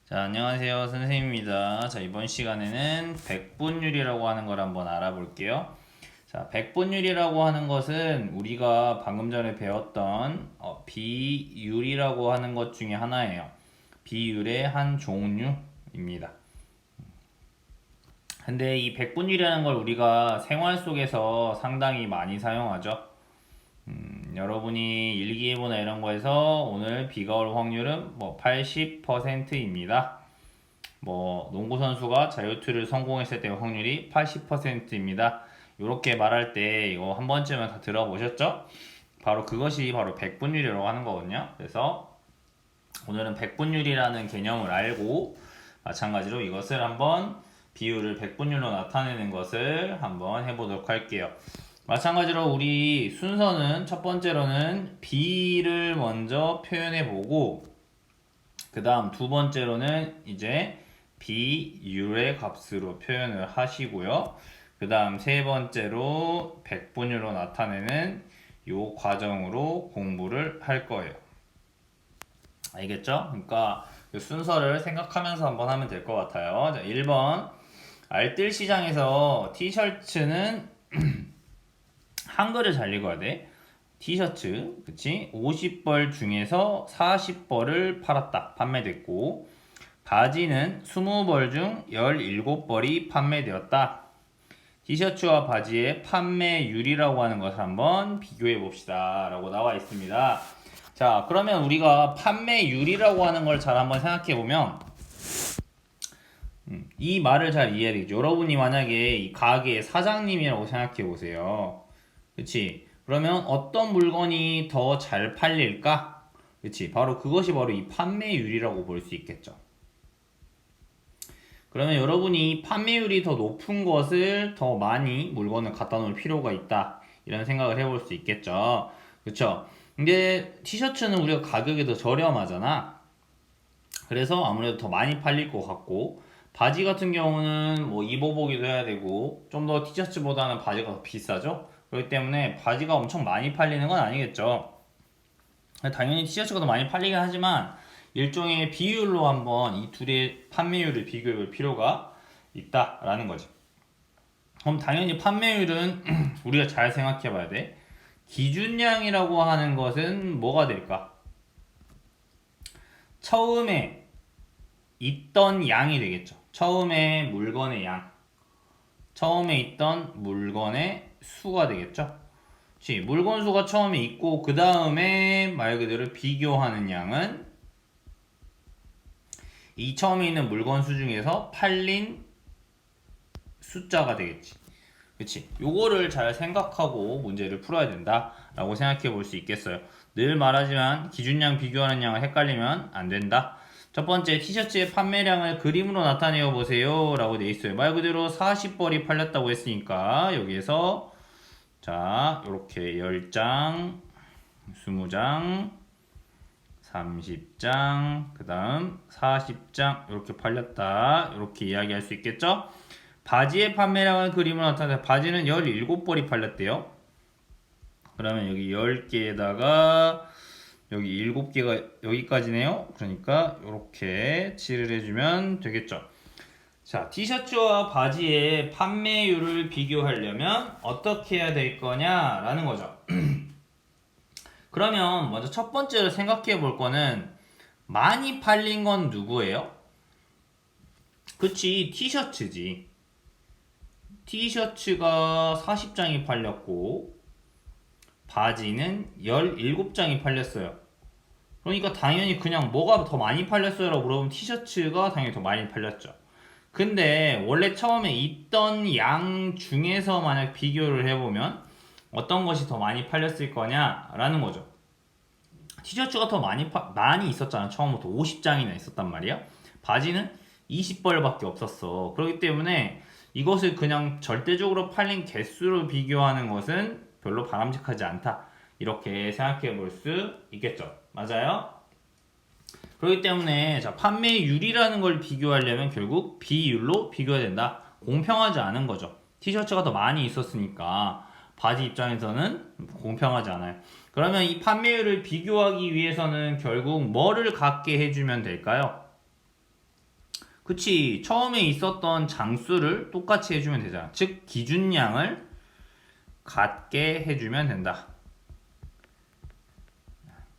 자, 안녕하세요. 선생님입니다. 자, 이번 시간에는 백분율이라고 하는 걸 한번 알아볼게요. 자, 백분율이라고 하는 것은 우리가 방금 전에 배웠던 비율이라고 하는 것 중에 하나예요. 비율의 한 종류입니다. 근데 이 백분율이라는 걸 우리가 생활 속에서 상당히 많이 사용하죠. 여러분이 일기예보나 이런 거에서 오늘 비가 올 확률은 80%입니다. 농구 선수가 자유투를 성공했을 때 확률이 80%입니다. 이렇게 말할 때 이거 한 번쯤은 다 들어보셨죠? 바로 그것이 바로 백분율이라고 하는 거거든요. 그래서 오늘은 백분율이라는 개념을 알고 마찬가지로 이것을 한번 비율을 백분율로 나타내는 것을 한번 해보도록 할게요. 마찬가지로 우리 순서는 첫 번째로는 비를 먼저 표현해 보고 그 다음 두 번째로는 이제 비율의 값으로 표현을 하시고요. 그 다음 세 번째로 백분율로 나타내는 이 과정으로 공부를 할 거예요. 알겠죠? 그러니까 그 순서를 생각하면서 한번 하면 될 것 같아요. 자, 1번 알뜰 시장에서 티셔츠는 한글을 잘 읽어야 돼. 티셔츠, 그치? 50벌 중에서 40벌을 팔았다. 판매됐고, 바지는 20벌 중 17벌이 판매되었다. 티셔츠와 바지의 판매율이라고 하는 것을 한번 비교해 봅시다. 라고 나와 있습니다. 자, 그러면 우리가 판매율이라고 하는 걸 잘 한번 생각해 보면, 이 말을 잘 이해해야 되죠. 여러분이 만약에 이 가게의 사장님이라고 생각해 보세요. 그치? 그러면 어떤 물건이 더 잘 팔릴까? 그치? 그것이 바로 이 판매율이라고 볼 수 있겠죠. 그러면 여러분이 판매율이 더 높은 것을 더 많이 물건을 갖다 놓을 필요가 있다. 이런 생각을 해볼 수 있겠죠. 그쵸? 근데 티셔츠는 우리가 가격이 더 저렴하잖아. 그래서 아무래도 더 많이 팔릴 것 같고, 바지 같은 경우는 입어보기도 해야 되고, 좀 더 티셔츠보다는 바지가 더 비싸죠? 그렇기 때문에 바지가 엄청 많이 팔리는 건 아니겠죠. 당연히 티셔츠가 더 많이 팔리긴 하지만 일종의 비율로 한번 이 둘의 판매율을 비교해 볼 필요가 있다라는 거죠. 그럼 당연히 판매율은 우리가 잘 생각해 봐야 돼. 기준량이라고 하는 것은 뭐가 될까? 처음에 있던 양이 되겠죠. 처음에 물건의 양. 처음에 있던 물건의 수가 되겠죠. 물건 수가 처음에 있고 그 다음에 말 그대로 비교하는 양은 이 처음에 있는 물건 수 중에서 팔린 숫자가 되겠지. 그치? 요거를 잘 생각하고 문제를 풀어야 된다라고 생각해 볼 수 있겠어요. 늘 말하지만 기준량 비교하는 양을 헷갈리면 안 된다. 첫 번째, 티셔츠의 판매량을 그림으로 나타내어 보세요 라고 돼 있어요. 말 그대로 40벌이 팔렸다고 했으니까 여기에서 자, 요렇게 10장, 20장, 30장, 그 다음 40장 이렇게 팔렸다. 이렇게 이야기할 수 있겠죠? 바지의 판매량을 그림으로 나타내서 바지는 17벌이 팔렸대요. 그러면 여기 10개에다가 여기 7개가 여기까지네요. 그러니까 이렇게 칠을 해주면 되겠죠. 자, 티셔츠와 바지의 판매율을 비교하려면 어떻게 해야 될 거냐라는 거죠. 그러면 먼저 첫 번째로 생각해 볼 거는 많이 팔린 건 누구예요? 그치, 티셔츠지. 티셔츠가 40장이 팔렸고 바지는 17장이 팔렸어요. 그러니까 당연히 그냥 뭐가 더 많이 팔렸어요 라고 물어보면 티셔츠가 당연히 더 많이 팔렸죠. 근데 원래 처음에 있던 양 중에서 만약 비교를 해보면 어떤 것이 더 많이 팔렸을 거냐라는 거죠. 티셔츠가 더 많이 있었잖아. 처음부터 50장이나 있었단 말이야. 바지는 20벌밖에 없었어. 그렇기 때문에 이것을 그냥 절대적으로 팔린 개수로 비교하는 것은 별로 바람직하지 않다. 이렇게 생각해 볼 수 있겠죠. 맞아요? 그렇기 때문에 자, 판매율이라는 걸 비교하려면 결국 비율로 비교해야 된다. 공평하지 않은 거죠. 티셔츠가 더 많이 있었으니까 바지 입장에서는 공평하지 않아요. 그러면 이 판매율을 비교하기 위해서는 결국 뭐를 갖게 해주면 될까요? 그치. 처음에 있었던 장수를 똑같이 해주면 되잖아. 즉 기준량을 같게 해주면 된다.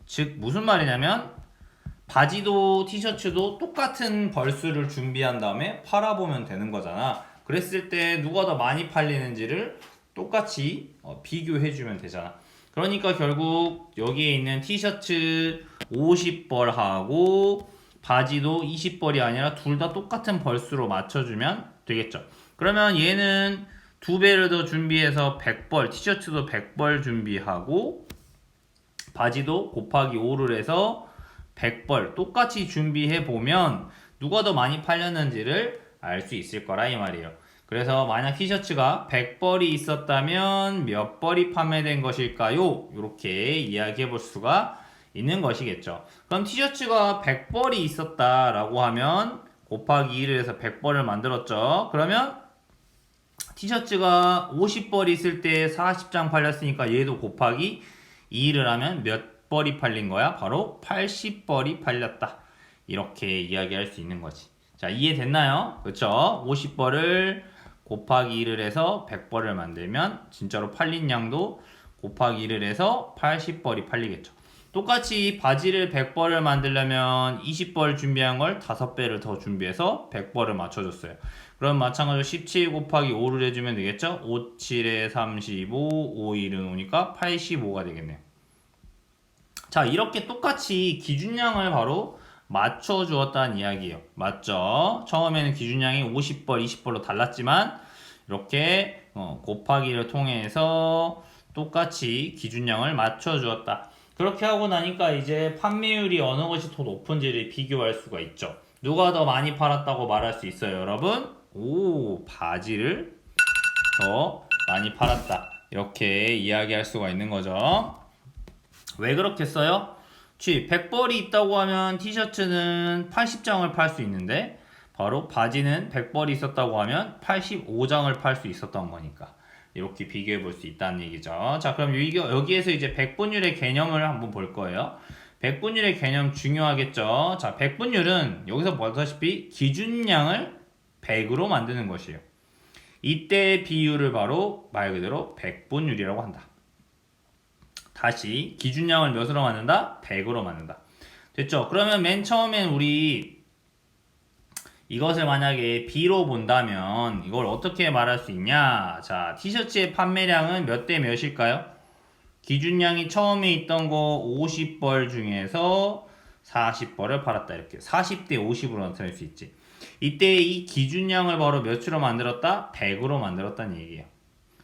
즉 무슨 말이냐면 바지도 티셔츠도 똑같은 벌수를 준비한 다음에 팔아보면 되는 거잖아. 그랬을 때 누가 더 많이 팔리는지를 똑같이 비교해주면 되잖아. 그러니까 결국 여기에 있는 티셔츠 50벌하고 바지도 20벌이 아니라 둘 다 똑같은 벌수로 맞춰주면 되겠죠. 그러면 얘는 두 배를 더 준비해서 100벌, 티셔츠도 100벌 준비하고 바지도 곱하기 5를 해서 100벌 똑같이 준비해 보면 누가 더 많이 팔렸는지를 알 수 있을 거라 이 말이에요. 그래서 만약 티셔츠가 100벌이 있었다면 몇 벌이 판매된 것일까요? 이렇게 이야기해 볼 수가 있는 것이겠죠. 그럼 티셔츠가 100벌이 있었다라고 하면 곱하기 2를 해서 100벌을 만들었죠. 그러면 티셔츠가 50벌이 있을 때 40장 팔렸으니까 얘도 곱하기 2를 하면 몇 벌이 팔린 거야? 바로 80벌이 팔렸다. 이렇게 이야기할 수 있는 거지. 자, 이해됐나요? 그렇죠? 50벌을 곱하기 2를 해서 100벌을 만들면 진짜로 팔린 양도 곱하기 2를 해서 80벌이 팔리겠죠. 똑같이 바지를 100벌을 만들려면 20벌 준비한 걸 5배를 더 준비해서 100벌을 맞춰줬어요. 그럼 마찬가지로 17 곱하기 5를 해주면 되겠죠? 5, 7에 35, 5, 1은 5니까 85가 되겠네요. 자, 이렇게 똑같이 기준량을 바로 맞춰주었다는 이야기예요. 맞죠? 처음에는 기준량이 50벌, 20벌로 달랐지만 이렇게 곱하기를 통해서 똑같이 기준량을 맞춰주었다. 그렇게 하고 나니까 이제 판매율이 어느 것이 더 높은지를 비교할 수가 있죠. 누가 더 많이 팔았다고 말할 수 있어요, 여러분? 오, 바지를 더 많이 팔았다. 이렇게 이야기할 수가 있는 거죠. 왜 그렇게 써요? 100벌이 있다고 하면 티셔츠는 80장을 팔 수 있는데 바로 바지는 100벌이 있었다고 하면 85장을 팔 수 있었던 거니까 이렇게 비교해 볼 수 있다는 얘기죠. 자, 그럼 여기에서 이제 백분율의 개념을 한번 볼 거예요. 백분율의 개념 중요하겠죠. 자, 백분율은 여기서 보다시피 기준량을 100으로 만드는 것이에요. 이때의 비율을 바로 말 그대로 백분율이라고 한다. 다시 기준량을 몇으로 만든다? 100으로 만든다. 됐죠? 그러면 맨 처음엔 우리 이것을 만약에 B로 본다면 이걸 어떻게 말할 수 있냐? 자, 티셔츠의 판매량은 몇 대 몇일까요? 기준량이 처음에 있던 거 50벌 중에서 40벌을 팔았다. 이렇게 40대 50으로 나타낼 수 있지. 이때 이 기준량을 바로 몇으로 만들었다? 100으로 만들었다는 얘기예요.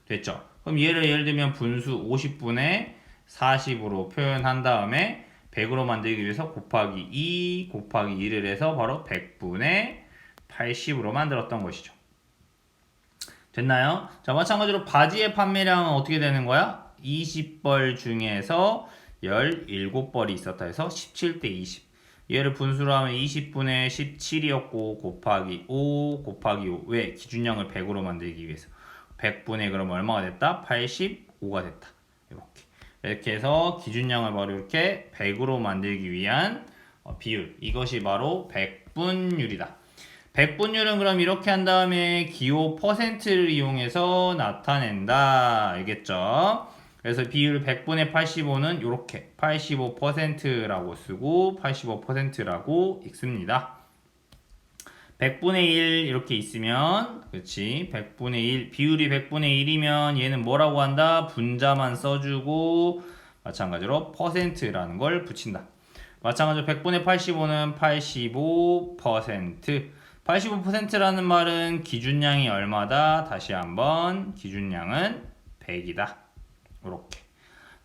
됐죠? 그럼 예를 들면 분수 50분의 40으로 표현한 다음에 100으로 만들기 위해서 곱하기 2 곱하기 2를 해서 바로 100분의 80으로 만들었던 것이죠. 됐나요? 자, 마찬가지로 바지의 판매량은 어떻게 되는 거야? 20벌 중에서 17벌이 있었다 해서 17대 20. 얘를 분수로 하면 20분의 17이었고 곱하기 5 곱하기 5. 왜? 기준량을 100으로 만들기 위해서. 100분의 그럼 얼마가 됐다? 85가 됐다. 이렇게 해서 기준량을 바로 이렇게 100으로 만들기 위한 비율. 이것이 바로 백분율이다. 백분율은 그럼 이렇게 한 다음에 기호 %를 이용해서 나타낸다. 알겠죠? 그래서 비율 100분의 85는 이렇게 85%라고 쓰고 85%라고 읽습니다. 100분의 1 이렇게 있으면 그렇지 100분의 1 비율이 100분의 1이면 얘는 뭐라고 한다? 분자만 써주고 마찬가지로 %라는 걸 붙인다. 마찬가지로 100분의 85는 85% 85%라는 말은 기준량이 얼마다? 다시 한번 기준량은 100이다. 이렇게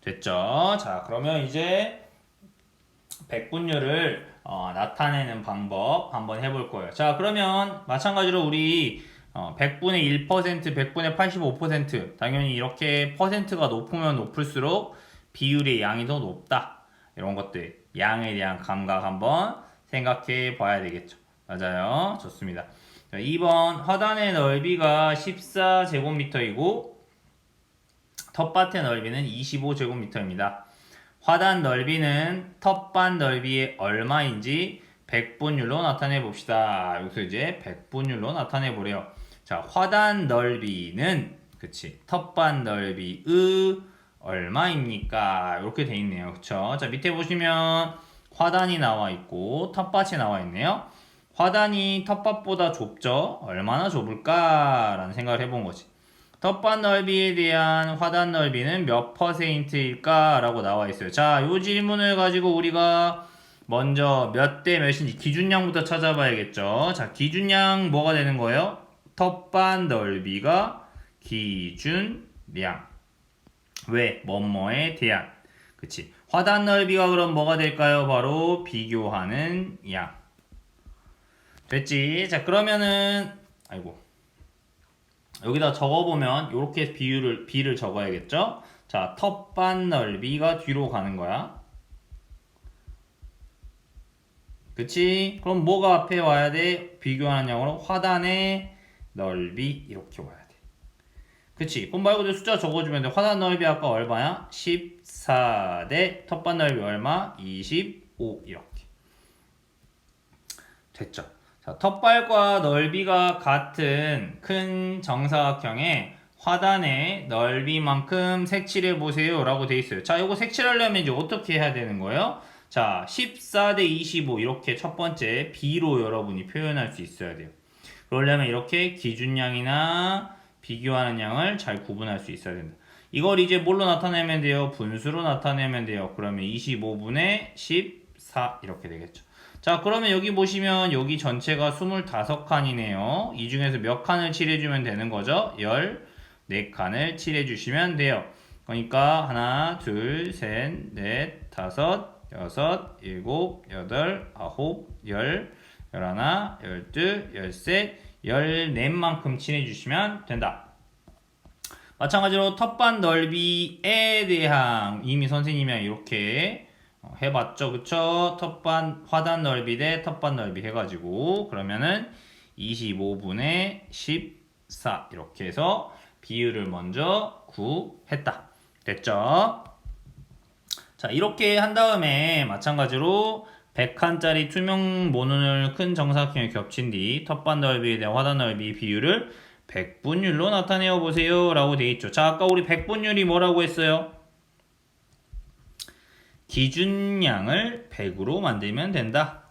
됐죠? 자, 그러면 이제 백분율을 나타내는 방법 한번 해볼 거예요. 자, 그러면 마찬가지로 우리 100분의 1%, 100분의 85% 당연히 이렇게 퍼센트가 높으면 높을수록 비율의 양이 더 높다. 이런 것들 양에 대한 감각 한번 생각해 봐야 되겠죠. 맞아요. 좋습니다. 자, 2번 하단의 넓이가 14제곱미터이고 텃밭의 넓이는 25제곱미터입니다. 화단 넓이는 텃밭 넓이의 얼마인지 백분율로 나타내 봅시다. 여기서 이제 백분율로 나타내 보래요. 자, 화단 넓이는 그치 텃밭 넓이의 얼마입니까? 이렇게 돼 있네요. 그쵸? 자, 밑에 보시면 화단이 나와 있고 텃밭이 나와 있네요. 화단이 텃밭보다 좁죠? 얼마나 좁을까? 라는 생각을 해본 거지. 텃밭 넓이에 대한 화단 넓이는 몇 퍼센트일까? 라고 나와 있어요. 자, 이 질문을 가지고 우리가 먼저 몇 대 몇인지 기준량부터 찾아봐야겠죠. 자, 기준량 뭐가 되는 거예요? 텃밭 넓이가 기준량. 왜? 뭐뭐에 대한. 그치. 화단 넓이가 그럼 뭐가 될까요? 바로 비교하는 양. 됐지? 자, 그러면은, 아이고. 여기다 적어보면, 요렇게 비를 적어야겠죠? 자, 텃밭 넓이가 뒤로 가는 거야. 그치? 그럼 뭐가 앞에 와야 돼? 비교하는 양으로 화단의 넓이 이렇게 와야 돼. 그치? 그럼 말 그대로 숫자 적어주면 돼. 화단 넓이 아까 얼마야? 14 대 텃밭 넓이 얼마? 25 이렇게. 됐죠? 자, 텃밭과 넓이가 같은 큰 정사각형에 화단의 넓이만큼 색칠해 보세요 라고 돼 있어요. 자, 이거 색칠하려면 이제 어떻게 해야 되는 거예요? 자, 14 대 25 이렇게 첫 번째 B로 여러분이 표현할 수 있어야 돼요. 그러려면 이렇게 기준량이나 비교하는 양을 잘 구분할 수 있어야 된다. 이걸 이제 뭘로 나타내면 돼요? 분수로 나타내면 돼요. 그러면 25분의 14 이렇게 되겠죠. 자, 그러면 여기 보시면 여기 전체가 25칸이네요. 이 중에서 몇 칸을 칠해주면 되는 거죠? 14칸을 칠해주시면 돼요. 그러니까 하나, 둘, 셋, 넷, 다섯, 여섯, 일곱, 여덟, 아홉, 열, 열하나, 열둘, 열셋, 열넷만큼 칠해주시면 된다. 마찬가지로 텃밭 넓이에 대한 이미 선생님이랑 이렇게 해봤죠. 그쵸? 텃밭 화단 넓이 대 텃밭 넓이 해가지고 그러면은 25분의 14 이렇게 해서 비율을 먼저 구했다. 됐죠? 자, 이렇게 한 다음에 마찬가지로 100칸짜리 투명 모눈을 큰 정사각형에 겹친 뒤 텃밭 넓이에 대한 화단 넓이 비율을 100분율로 나타내어 보세요 라고 되어 있죠. 자, 아까 우리 100분율이 뭐라고 했어요? 기준량을 100으로 만들면 된다.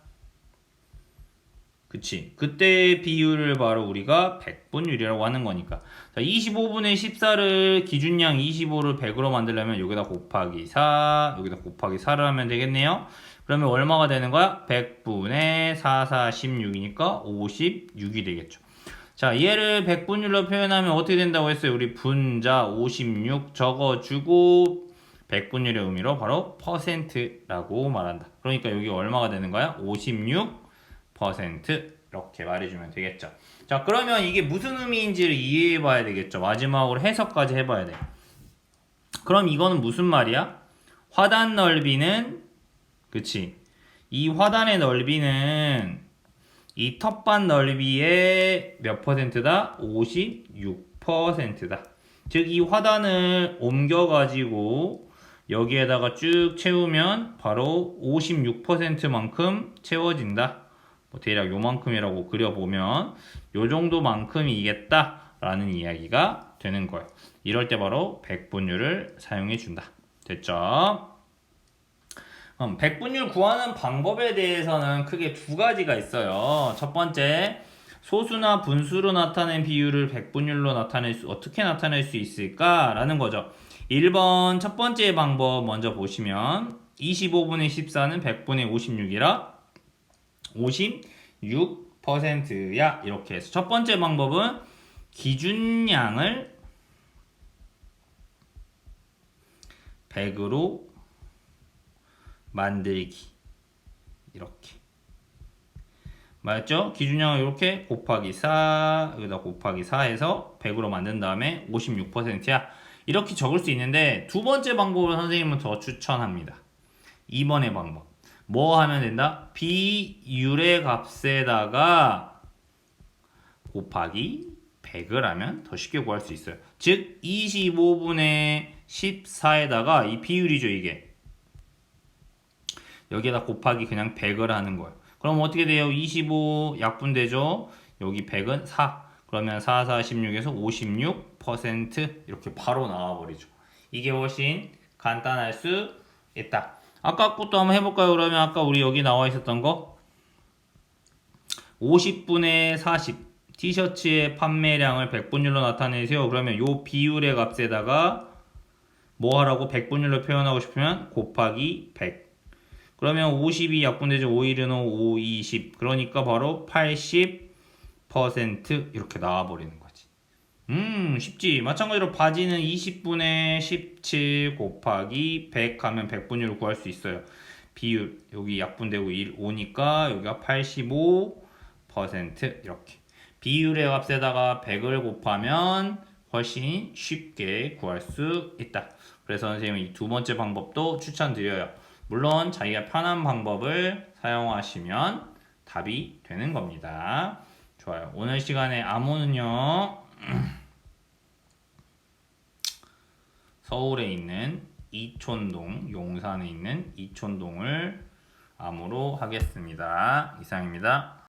그치? 그때의 비율을 바로 우리가 100분율이라고 하는 거니까. 자, 25분의 14를 기준량 25를 100으로 만들려면 여기다 곱하기 4, 여기다 곱하기 4를 하면 되겠네요. 그러면 얼마가 되는 거야? 100분의 4, 4, 16이니까 56이 되겠죠. 자, 얘를 100분율로 표현하면 어떻게 된다고 했어요? 우리 분자 56 적어주고 100분율의 의미로 바로 퍼센트라고 말한다. 그러니까 여기 얼마가 되는 거야? 56% 이렇게 말해주면 되겠죠. 자, 그러면 이게 무슨 의미인지를 이해해 봐야 되겠죠. 마지막으로 해석까지 해봐야 돼. 그럼 이거는 무슨 말이야? 화단 넓이는 그치? 이 화단의 넓이는 이 텃밭 넓이의 몇 퍼센트다? 56%다. 즉 이 화단을 옮겨가지고 여기에다가 쭉 채우면 바로 56%만큼 채워진다. 뭐 대략 요만큼이라고 그려보면 요 정도만큼이겠다 라는 이야기가 되는 거예요. 이럴 때 바로 백분율을 사용해 준다. 됐죠? 100분율 구하는 방법에 대해서는 크게 두 가지가 있어요. 첫 번째, 소수나 분수로 나타낸 비율을 100분율로 어떻게 나타낼 수 있을까? 라는 거죠. 1번 첫 번째 방법 먼저 보시면 25분의 14는 100분의 56이라 56%야. 이렇게 해서 첫 번째 방법은 기준량을 100으로 만들기 이렇게 맞죠? 기준량을 이렇게 곱하기 4 여기다 곱하기 4 해서 100으로 만든 다음에 56%야 이렇게 적을 수 있는데 두 번째 방법을 선생님은 더 추천합니다. 2번의 방법 뭐 하면 된다? 비율의 값에다가 곱하기 100을 하면 더 쉽게 구할 수 있어요. 즉 25분의 14에다가 이 비율이죠. 이게 여기에다 곱하기 그냥 100을 하는 거예요. 그럼 어떻게 돼요? 25 약분되죠? 여기 100은 4. 그러면 4, 4, 16에서 56% 이렇게 바로 나와버리죠. 이게 훨씬 간단할 수 있다. 아까 것도 한번 해볼까요? 그러면 아까 우리 여기 나와 있었던 거 50분의 40 티셔츠의 판매량을 100분율로 나타내세요. 그러면 요 비율의 값에다가 뭐 하라고 100분율로 표현하고 싶으면 곱하기 100. 그러면 50이 약분되죠. 5, 1은 5, 5, 20. 그러니까 바로 80% 이렇게 나와버리는 거지. 쉽지. 마찬가지로 바지는 20분의 17 곱하기 100 하면 100분율을 구할 수 있어요. 비율 여기 약분되고 1, 5니까 여기가 85% 이렇게. 비율의 값에다가 100을 곱하면 훨씬 쉽게 구할 수 있다. 그래서 선생님은 이 두 번째 방법도 추천드려요. 물론 자기가 편한 방법을 사용하시면 답이 되는 겁니다. 좋아요. 오늘 시간에 암호는요. 서울에 있는 이촌동, 용산에 있는 이촌동을 암호로 하겠습니다. 이상입니다.